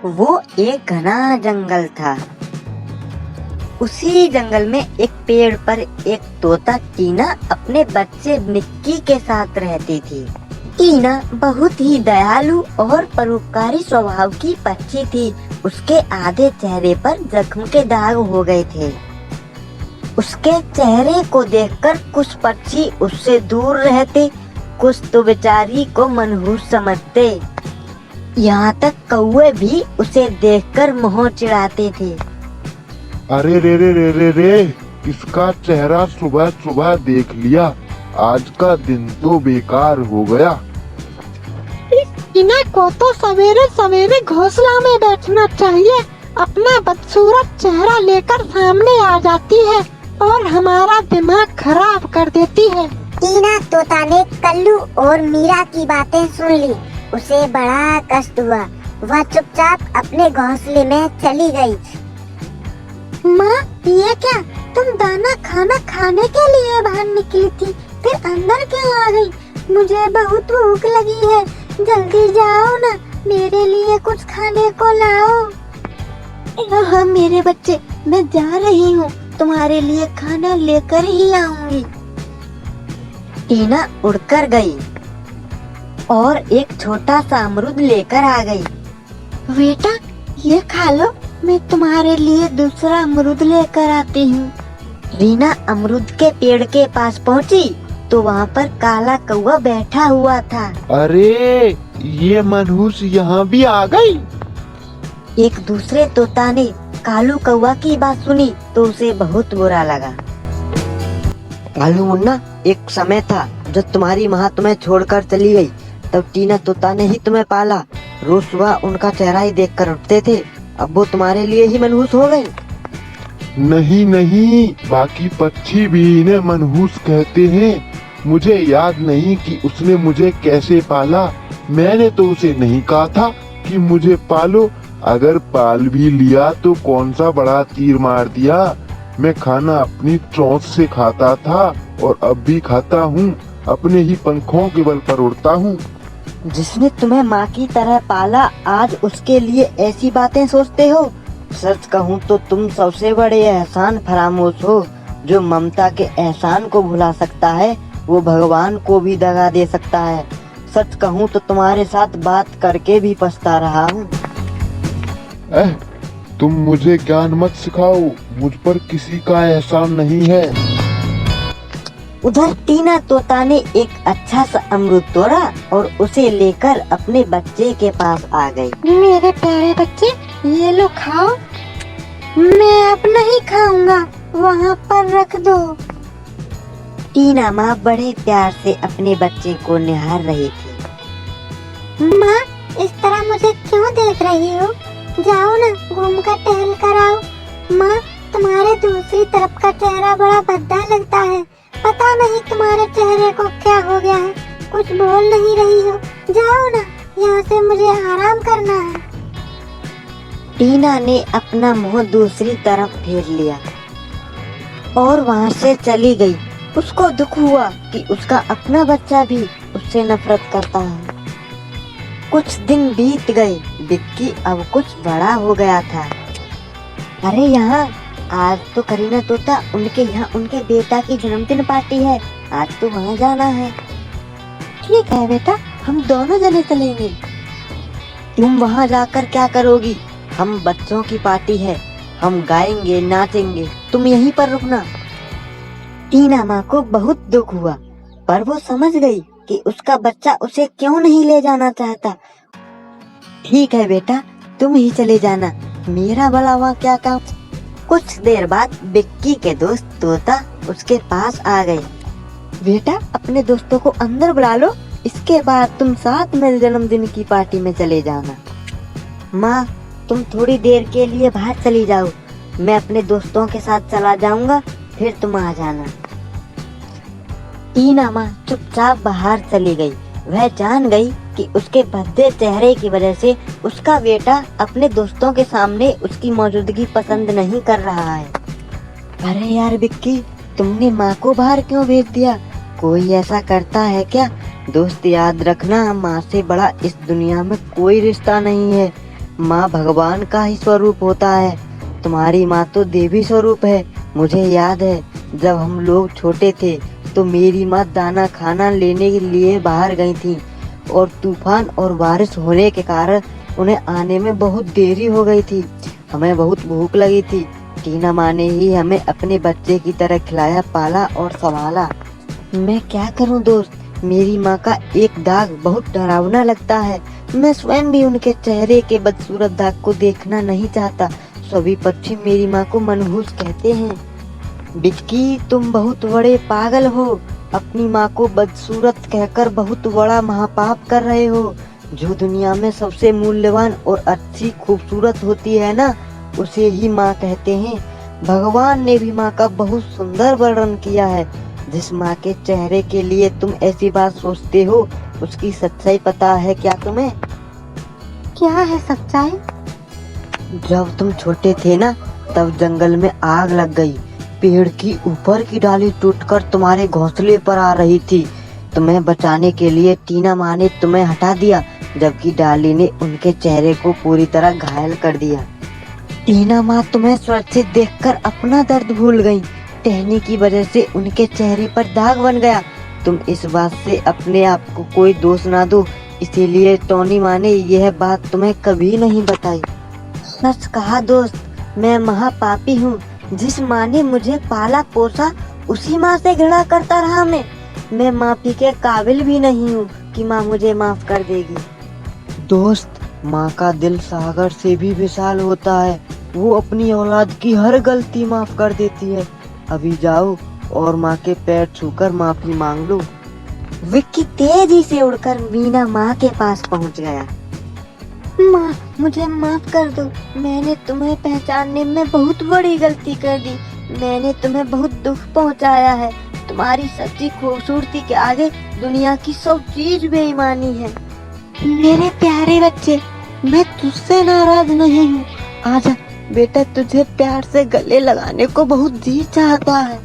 वो एक घना जंगल था। उसी जंगल में एक पेड़ पर एक तोता टीना अपने बच्चे मिक्की के साथ रहती थी। टीना बहुत ही दयालु और परोपकारी स्वभाव की पक्षी थी। उसके आधे चेहरे पर जख्म के दाग हो गए थे। उसके चेहरे को देखकर कुछ पक्षी उससे दूर रहते, कुछ तो बेचारी को मनहूस समझते। यहाँ तक कौवे भी उसे देखकर मोह चिढ़ाते थे। अरे रे रे रे रे रे, इसका चेहरा सुबह सुबह देख लिया, आज का दिन तो बेकार हो गया। इस टीना को तो सवेरे सवेरे घोंसला में बैठना चाहिए। अपना बदसूरत चेहरा लेकर सामने आ जाती है और हमारा दिमाग खराब कर देती है। टीना तोता ने कल्लू और मीरा की बातें सुन ली। उसे बड़ा कष्ट हुआ। वह चुपचाप अपने घोंसले में चली गई। माँ, ये क्या, तुम दाना खाना खाने के लिए बाहर निकली थी, फिर अंदर क्यों आ गई? मुझे बहुत भूख लगी है, जल्दी जाओ ना, मेरे लिए कुछ खाने को लाओ। हाँ मेरे बच्चे, मैं जा रही हूँ, तुम्हारे लिए खाना लेकर ही आऊंगी। टीना उड़कर गई और एक छोटा सा अमरूद लेकर आ गई। बेटा, ये खा लो, मैं तुम्हारे लिए दूसरा अमरूद लेकर आती हूँ। रीना अमरूद के पेड़ के पास पहुँची तो वहाँ पर काला कौवा बैठा हुआ था। अरे, ये मनहूस यहाँ भी आ गई। एक दूसरे तोता ने कालू कौवा की बात सुनी तो उसे बहुत बुरा लगा। कालू मुन्ना, एक समय था जब तुम्हारी माँ तुम्हें छोड़कर चली गई, तब टीना तोता ने ही तुम्हें पाला। रोज सुबह उनका चेहरा ही देखकर उठते थे, अब वो तुम्हारे लिए ही मनहूस हो गई। नहीं नहीं, बाकी पक्षी भी इन्हें मनहूस कहते हैं। मुझे याद नहीं कि उसने मुझे कैसे पाला। मैंने तो उसे नहीं कहा था कि मुझे पालो। अगर पाल भी लिया तो कौन सा बड़ा तीर मार दिया। मैं खाना अपनी चोंच से खाता था और अब भी खाता हूँ। अपने ही पंखों के बल पर उड़ता हूँ। जिसने तुम्हें माँ की तरह पाला, आज उसके लिए ऐसी बातें सोचते हो? सच कहूँ तो तुम सबसे बड़े एहसान फरामोश हो। जो ममता के एहसान को भुला सकता है, वो भगवान को भी दगा दे सकता है। सच कहूँ तो तुम्हारे साथ बात करके भी पछता रहा हूँ। तुम मुझे ज्ञान मत सिखाओ, मुझ पर किसी का एहसान नहीं है। उधर टीना तोता ने एक अच्छा सा अमरूद तोड़ा और उसे लेकर अपने बच्चे के पास आ गई। मेरे प्यारे बच्चे, ये लो खाओ। मैं अब नहीं खाऊंगा, वहाँ पर रख दो। टीना माँ बड़े प्यार से अपने बच्चे को निहार रही थी। माँ, इस तरह मुझे क्यों देख रही हो? जाओ ना, घूम कर टहल कर आओ। माँ, तुम्हारे दूसरी तरफ का चेहरा बड़ा भद्दा लगता है। पता नहीं तुम्हारे चेहरे को क्या हो गया है, कुछ बोल नहीं रही हो। जाओ ना, यहाँ से मुझे आराम करना है। टीना ने अपना मुंह दूसरी तरफ फेर लिया और वहाँ से चली गई। उसको दुख हुआ कि उसका अपना बच्चा भी उससे नफरत करता है। कुछ दिन बीत गए। बिक्की अब कुछ बड़ा हो गया था। अरे यहाँ, आज तो करीना तोता उनके यहाँ उनके बेटा की जन्मदिन पार्टी है, आज तो वहाँ जाना है। ठीक है बेटा, हम दोनों जने चलेंगे। तुम वहाँ जाकर क्या करोगी? हम बच्चों की पार्टी है, हम गाएंगे नाचेंगे, तुम यहीं पर रुकना। टीना माँ को बहुत दुख हुआ, पर वो समझ गई कि उसका बच्चा उसे क्यों नहीं ले जाना चाहता। ठीक है बेटा, तुम ही चले जाना, मेरा भला वहाँ क्या काम। कुछ देर बाद बिक्की के दोस्त तोता उसके पास आ गए। बेटा, अपने दोस्तों को अंदर बुला लो, इसके बाद तुम साथ में जन्मदिन की पार्टी में चले जाना। माँ, तुम थोड़ी देर के लिए बाहर चली जाओ, मैं अपने दोस्तों के साथ चला जाऊंगा, फिर तुम आ जाना। टीना माँ चुपचाप बाहर चली गई। वह जान गई कि उसके भद्दे चेहरे की वजह से उसका बेटा अपने दोस्तों के सामने उसकी मौजूदगी पसंद नहीं कर रहा है। अरे यार बिक्की, तुमने माँ को बाहर क्यों भेज दिया? कोई ऐसा करता है क्या? दोस्त याद रखना, माँ से बड़ा इस दुनिया में कोई रिश्ता नहीं है। माँ भगवान का ही स्वरूप होता है। तुम्हारी माँ तो देवी स्वरूप है। मुझे याद है जब हम लोग छोटे थे तो मेरी माँ दाना खाना लेने के लिए बाहर गई थी और तूफान और बारिश होने के कारण उन्हें आने में बहुत देरी हो गई थी। हमें बहुत भूख लगी थी। टीना माँ ने ही हमें अपने बच्चे की तरह खिलाया, पाला और संभाला। मैं क्या करूं दोस्त, मेरी माँ का एक दाग बहुत डरावना लगता है। मैं स्वयं भी उनके चेहरे के बदसूरत दाग को देखना नहीं चाहता। सभी पक्षी मेरी माँ को मनहूस कहते हैं। बिटकी, तुम बहुत बड़े पागल हो। अपनी माँ को बदसूरत कहकर बहुत बड़ा महापाप कर रहे हो। जो दुनिया में सबसे मूल्यवान और अच्छी खूबसूरत होती है ना, उसे ही माँ कहते हैं। भगवान ने भी माँ का बहुत सुंदर वर्णन किया है। जिस माँ के चेहरे के लिए तुम ऐसी बात सोचते हो, उसकी सच्चाई पता है क्या तुम्हें? क्या है सच्चाई? जब तुम छोटे थे ना, तब जंगल में आग लग गई। पेड़ की ऊपर की डाली टूटकर तुम्हारे घोंसले पर आ रही थी। तुम्हें बचाने के लिए टीना माँ ने तुम्हें हटा दिया, जबकि डाली ने उनके चेहरे को पूरी तरह घायल कर दिया। टीना माँ तुम्हें सुरक्षित देखकर अपना दर्द भूल गई। टहनी की वजह से उनके चेहरे पर दाग बन गया। तुम इस बात से अपने आप को कोई दोष ना दो, इसीलिए टोनी माँ ने यह बात तुम्हें कभी नहीं बताई। सच कहा दोस्त, मैं महापापी हूँ। जिस माँ ने मुझे पाला पोसा, उसी माँ से घृणा करता रहा मैं माफी के काबिल भी नहीं हूँ कि माँ मुझे माफ कर देगी। दोस्त, माँ का दिल सागर से भी विशाल होता है। वो अपनी औलाद की हर गलती माफ कर देती है। अभी जाओ और माँ के पैर छूकर माफी मांग लो। विक्की तेजी से उड़कर मीना माँ के पास पहुँच गया। माँ, मुझे माफ कर दो। मैंने तुम्हें पहचानने में बहुत बड़ी गलती कर दी। मैंने तुम्हें बहुत दुख पहुँचाया है। तुम्हारी सच्ची खूबसूरती के आगे दुनिया की सब चीज बेईमानी है। मेरे प्यारे बच्चे, मैं तुझसे नाराज नहीं हूँ। आजा बेटा, तुझे प्यार से गले लगाने को बहुत जी चाहता है।